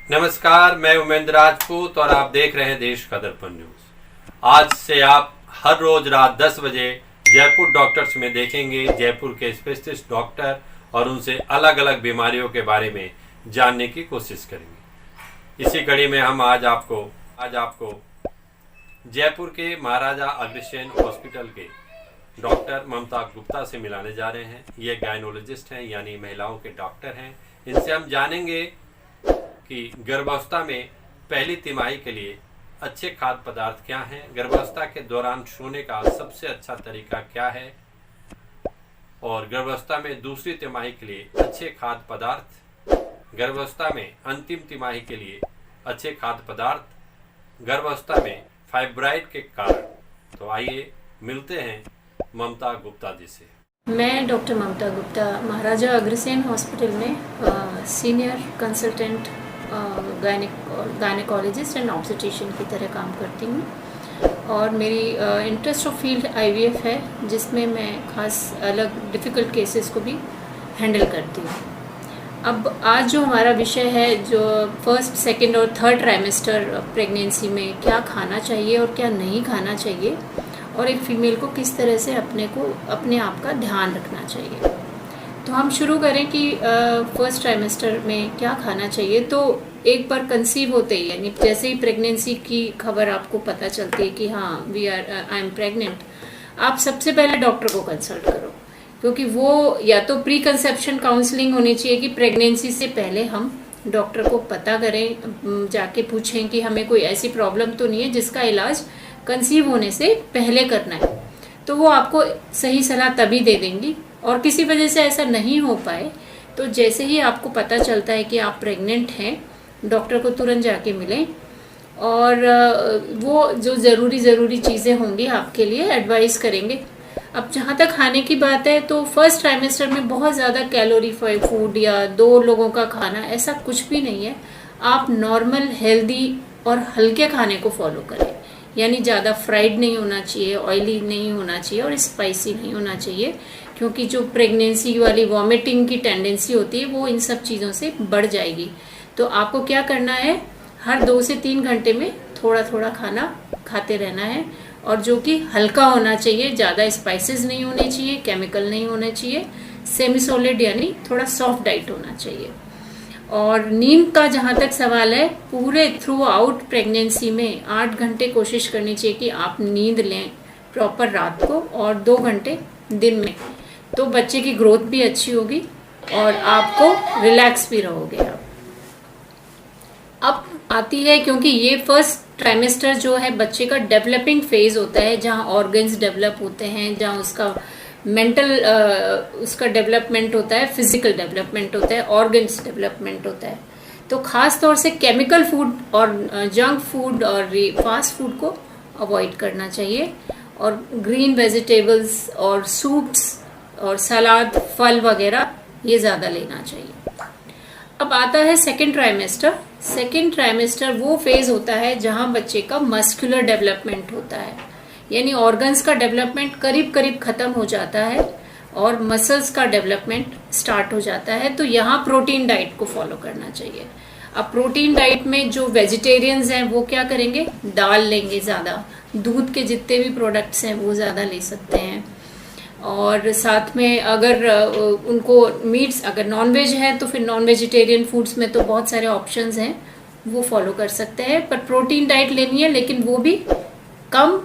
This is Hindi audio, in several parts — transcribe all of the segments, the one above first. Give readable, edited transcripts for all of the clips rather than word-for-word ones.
नमस्कार, मैं उमेंद्र राजपूत और आप देख रहे हैं देश का दर्पण न्यूज। आज से आप हर रोज रात 10 बजे जयपुर डॉक्टर्स में देखेंगे जयपुर के स्पेशलिस्ट डॉक्टर और उनसे अलग अलग बीमारियों के बारे में जानने की कोशिश करेंगे। इसी कड़ी में हम आज आपको जयपुर के महाराजा अग्रसेन हॉस्पिटल के डॉक्टर ममता गुप्ता से मिलाने जा रहे हैं। ये गायनोलॉजिस्ट हैं, यानी महिलाओं के डॉक्टर हैं। इनसे हम जानेंगे कि गर्भावस्था में पहली तिमाही के लिए अच्छे खाद्य पदार्थ क्या हैं, गर्भावस्था के दौरान सोने का सबसे अच्छा तरीका क्या है और गर्भावस्था में दूसरी तिमाही के लिए अच्छे खाद्य पदार्थ, गर्भावस्था में अंतिम तिमाही के लिए अच्छे खाद्य पदार्थ, गर्भावस्था में फाइब्राइड के कारण। तो आइए मिलते हैं ममता गुप्ता जी से। मैं डॉक्टर ममता गुप्ता महाराजा अग्रसेन हॉस्पिटल में senior consultant gynaecologist and obstetrician की तरह काम करती हूँ और मेरी इंटरेस्ट ऑफ फील्ड आईवीएफ है, जिसमें मैं खास अलग डिफ़िकल्ट केसेस को भी हैंडल करती हूँ। अब आज जो हमारा विषय है, जो फर्स्ट, सेकंड और थर्ड ट्राइमेस्टर प्रेगनेंसी में क्या खाना चाहिए और क्या नहीं खाना चाहिए और एक फ़ीमेल को किस तरह से अपने आप का ध्यान रखना चाहिए। तो हम शुरू करें कि फर्स्ट ट्राइमेस्टर में क्या खाना चाहिए। तो एक बार कंसीव होते ही, यानी जैसे ही प्रेगनेंसी की खबर आपको पता चलती है कि हाँ आई एम प्रेग्नेंट, आप सबसे पहले डॉक्टर को कंसल्ट करो, क्योंकि वो या तो प्री कंसेप्शन काउंसलिंग होनी चाहिए कि प्रेगनेंसी से पहले हम डॉक्टर को पता करें, जाके पूछें कि हमें कोई ऐसी प्रॉब्लम तो नहीं है जिसका इलाज कंसीव होने से पहले करना है। तो वो आपको सही सलाह तभी दे देंगी। और किसी वजह से ऐसा नहीं हो पाए तो जैसे ही आपको पता चलता है कि आप प्रेग्नेंट हैं, डॉक्टर को तुरंत जाके मिलें और वो जो ज़रूरी चीज़ें होंगी आपके लिए एडवाइस करेंगे। अब जहाँ तक खाने की बात है, तो फर्स्ट ट्राइमेस्टर में बहुत ज़्यादा कैलोरीफाई फूड या 2 लोगों का खाना, ऐसा कुछ भी नहीं है। आप नॉर्मल, हेल्दी और हल्के खाने को फॉलो करें, यानी ज़्यादा फ्राइड नहीं होना चाहिए, ऑयली नहीं होना चाहिए और स्पाइसी नहीं होना चाहिए, क्योंकि जो प्रेगनेंसी वाली वॉमिटिंग की टेंडेंसी होती है वो इन सब चीज़ों से बढ़ जाएगी। तो आपको क्या करना है, हर 2 से 3 घंटे में थोड़ा थोड़ा खाना खाते रहना है और जो कि हल्का होना चाहिए, ज़्यादा स्पाइसेस नहीं होने चाहिए, केमिकल नहीं होने चाहिए, सेमी सॉलिड यानी थोड़ा सॉफ्ट डाइट होना चाहिए। और नींद का जहाँ तक सवाल है, पूरे थ्रू आउट प्रेगनेंसी में 8 घंटे कोशिश करनी चाहिए कि आप नींद लें प्रॉपर रात को और 2 घंटे दिन में। तो बच्चे की ग्रोथ भी अच्छी होगी और आपको रिलैक्स भी रहोगे आप। अब आती है, क्योंकि ये फर्स्ट ट्राइमेस्टर जो है बच्चे का डेवलपिंग फेज होता है, जहाँ ऑर्गन्स डेवलप होते हैं, जहाँ उसका मेंटल उसका डेवलपमेंट होता है, फिजिकल डेवलपमेंट होता है, ऑर्गन्स डेवलपमेंट होता है। तो खास तौर से केमिकल फूड और जंक फूड और फास्ट फूड को अवॉइड करना चाहिए और ग्रीन वेजिटेबल्स और सूप्स और सलाद, फल वगैरह ये ज़्यादा लेना चाहिए। अब आता है सेकेंड ट्राइमेस्टर। सेकेंड ट्राइमेस्टर वो फेज होता है जहाँ बच्चे का मस्कुलर डेवलपमेंट होता है, यानी ऑर्गन्स का डेवलपमेंट करीब करीब खत्म हो जाता है और मसल्स का डेवलपमेंट स्टार्ट हो जाता है। तो यहाँ प्रोटीन डाइट को फॉलो करना चाहिए। अब प्रोटीन डाइट में जो वेजिटेरियंस हैं वो क्या करेंगे, दाल लेंगे ज़्यादा, दूध के जितने भी प्रोडक्ट्स हैं वो ज़्यादा ले सकते हैं। और साथ में अगर उनको मीट्स, अगर नॉनवेज है तो फिर नॉन वेजिटेरियन फूड्स में तो बहुत सारे ऑप्शंस हैं, वो फॉलो कर सकते हैं। पर प्रोटीन डाइट लेनी है, लेकिन वो भी कम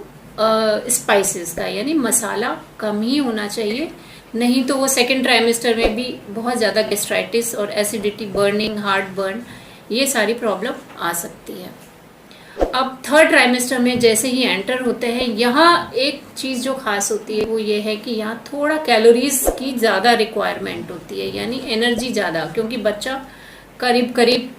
स्पाइसेस का, यानी मसाला कम ही होना चाहिए, नहीं तो वो सेकेंड ट्राइमेस्टर में भी बहुत ज़्यादा गैस्ट्राइटिस और एसिडिटी, बर्निंग, हार्ट बर्न, ये सारी प्रॉब्लम आ सकती है। अब थर्ड ट्राइमेस्टर में जैसे ही एंटर होते हैं, यहाँ एक चीज़ जो खास होती है वो ये है कि यहाँ थोड़ा कैलोरीज की ज़्यादा रिक्वायरमेंट होती है, यानी एनर्जी ज़्यादा, क्योंकि बच्चा करीब करीब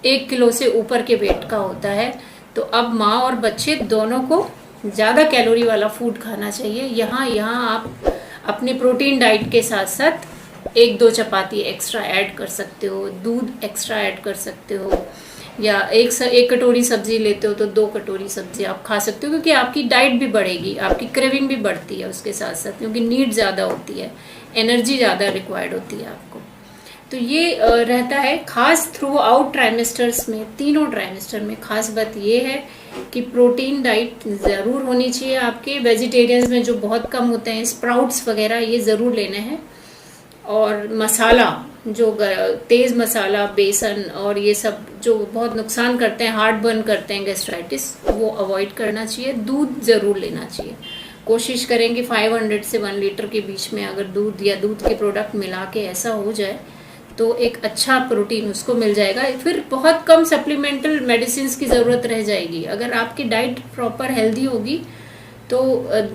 1 किलो से ऊपर के वेट का होता है। तो अब माँ और बच्चे दोनों को ज़्यादा कैलोरी वाला फूड खाना चाहिए। यहाँ आप अपने प्रोटीन डाइट के साथ साथ 1-2 चपाती एक्स्ट्रा ऐड कर सकते हो, दूध एक्स्ट्रा ऐड कर सकते हो, या एक कटोरी सब्जी लेते हो तो 2 कटोरी सब्जी आप खा सकते हो, क्योंकि आपकी डाइट भी बढ़ेगी, आपकी क्रेविंग भी बढ़ती है उसके साथ साथ, क्योंकि नीड ज़्यादा होती है, एनर्जी ज़्यादा रिक्वायर्ड होती है आपको। तो ये रहता है खास थ्रू आउट ट्राइमेस्टर्स में, तीनों ट्राइमेस्टर में। खास बात ये है कि प्रोटीन डाइट ज़रूर होनी चाहिए आपके। वेजिटेरियंस में जो बहुत कम होते हैं, स्प्राउट्स वगैरह ये ज़रूर लेने हैं। और मसाला, जो तेज़ मसाला, बेसन और ये सब जो बहुत नुकसान करते हैं, हार्ट बर्न करते हैं, गैस्ट्राइटिस, वो अवॉइड करना चाहिए। दूध ज़रूर लेना चाहिए। कोशिश करेंगे 500 से 1 लीटर के बीच में अगर दूध या दूध के प्रोडक्ट मिला के ऐसा हो जाए तो एक अच्छा प्रोटीन उसको मिल जाएगा। फिर बहुत कम सप्लीमेंटल मेडिसिन की ज़रूरत रह जाएगी। अगर आपकी डाइट प्रॉपर हेल्दी होगी तो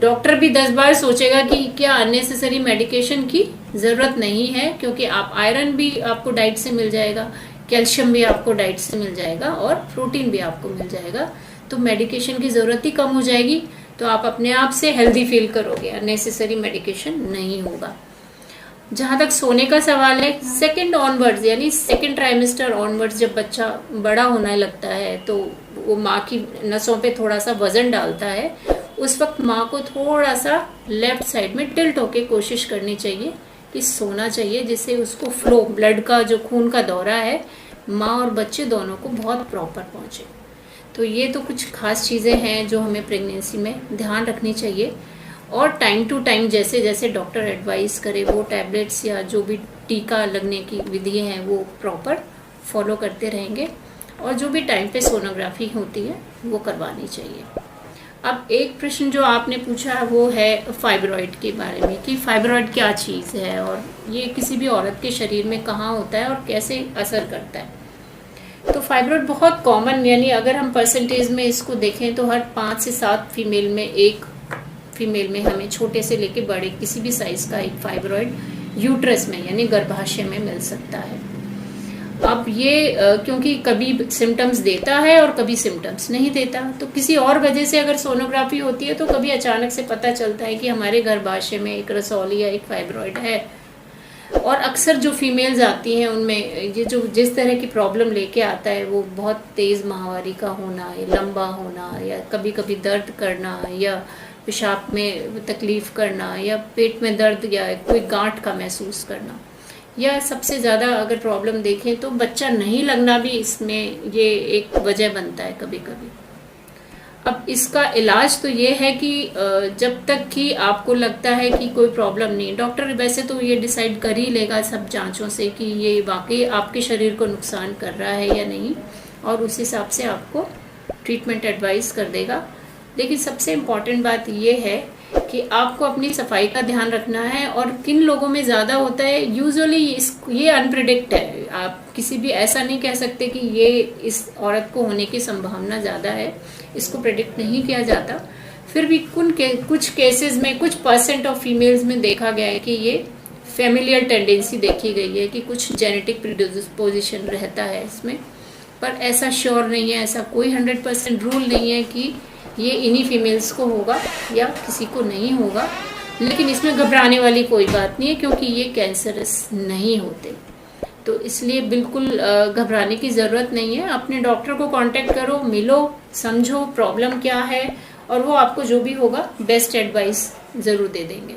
डॉक्टर भी 10 बार सोचेगा कि क्या अननेसेसरी मेडिकेशन की ज़रूरत नहीं है, क्योंकि आप आयरन भी आपको डाइट से मिल जाएगा, कैल्शियम भी आपको डाइट से मिल जाएगा और प्रोटीन भी आपको मिल जाएगा। तो मेडिकेशन की ज़रूरत ही कम हो जाएगी, तो आप अपने आप से हेल्दी फील करोगे, अननेसेसरी मेडिकेशन नहीं होगा। जहाँ तक सोने का सवाल है, सेकंड ऑनवर्ड्स यानी सेकंड ट्राइमेस्टर ऑनवर्ड्स जब बच्चा बड़ा होने लगता है तो वो माँ की नसों पे थोड़ा सा वजन डालता है, उस वक्त माँ को थोड़ा सा लेफ्ट साइड में टिल्ट होके कोशिश करनी चाहिए कि सोना चाहिए, जिससे उसको फ्लो, ब्लड का जो खून का दौरा है माँ और बच्चे दोनों को बहुत प्रॉपर पहुँचे। तो ये तो कुछ खास चीज़ें हैं जो हमें प्रेगनेंसी में ध्यान रखनी चाहिए। और टाइम टू टाइम जैसे जैसे डॉक्टर एडवाइस करे वो टैबलेट्स या जो भी टीका लगने की विधि हैं वो प्रॉपर फॉलो करते रहेंगे। और जो भी टाइम पे सोनोग्राफी होती है वो करवानी चाहिए। अब एक प्रश्न जो आपने पूछा वो है फाइब्रॉइड के बारे में, कि फाइब्रॉइड क्या चीज़ है और ये किसी भी औरत के शरीर में कहाँ होता है और कैसे असर करता है। तो फाइब्रॉइड बहुत कॉमन, यानी अगर हम परसेंटेज में इसको देखें तो हर 5 से 7 फीमेल में एक फीमेल में हमें छोटे से लेके बड़े किसी भी साइज का एक फाइब्रॉइड यूट्रस में यानी गर्भाशय में मिल सकता है। अब ये क्योंकि कभी सिम्टम्स देता है और कभी सिम्टम्स नहीं देता, तो किसी और वजह से अगर सोनोग्राफी होती है तो कभी अचानक से पता चलता है कि हमारे गर्भाशय में एक रसौली या एक फाइब्रॉइड है। और अक्सर जो फीमेल्स आती हैं उनमें ये जो जिस तरह की प्रॉब्लम लेके आता है वो बहुत तेज़ माहवारी का होना या लंबा होना या कभी कभी दर्द करना या पेशाब में तकलीफ़ करना या पेट में दर्द या कोई गांठ का महसूस करना, या सबसे ज़्यादा अगर प्रॉब्लम देखें तो बच्चा नहीं लगना भी इसमें ये एक वजह बनता है कभी कभी। अब इसका इलाज तो ये है कि जब तक कि आपको लगता है कि कोई प्रॉब्लम नहीं, डॉक्टर वैसे तो ये डिसाइड कर ही लेगा सब जांचों से कि ये वाकई आपके शरीर को नुकसान कर रहा है या नहीं, और उस हिसाब से आपको ट्रीटमेंट एडवाइस कर देगा। लेकिन सबसे इम्पॉर्टेंट बात ये है कि आपको अपनी सफाई का ध्यान रखना है। और किन लोगों में ज़्यादा होता है, यूजुअली ये अनप्रिडिक्ट है। आप किसी भी ऐसा नहीं कह सकते कि ये इस औरत को होने की संभावना ज़्यादा है, इसको प्रिडिक्ट नहीं किया जाता। फिर भी कुछ केसेस में, कुछ % ऑफ फीमेल्स में देखा गया है कि ये फैमिलियल टेंडेंसी देखी गई है कि कुछ जेनेटिक प्रीडिस्पोजिशन रहता है इसमें, पर ऐसा श्योर नहीं है, ऐसा कोई 100% रूल नहीं है कि ये इन्हीं फीमेल्स को होगा या किसी को नहीं होगा। लेकिन इसमें घबराने वाली कोई बात नहीं है क्योंकि ये कैंसरस नहीं होते, तो इसलिए बिल्कुल घबराने की ज़रूरत नहीं है। अपने डॉक्टर को कांटेक्ट करो, मिलो, समझो प्रॉब्लम क्या है और वो आपको जो भी होगा बेस्ट एडवाइस ज़रूर दे देंगे।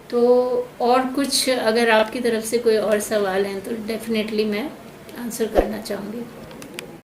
तो और कुछ अगर आपकी तरफ से कोई और सवाल हैं तो डेफिनेटली मैं आंसर करना चाहूँगी।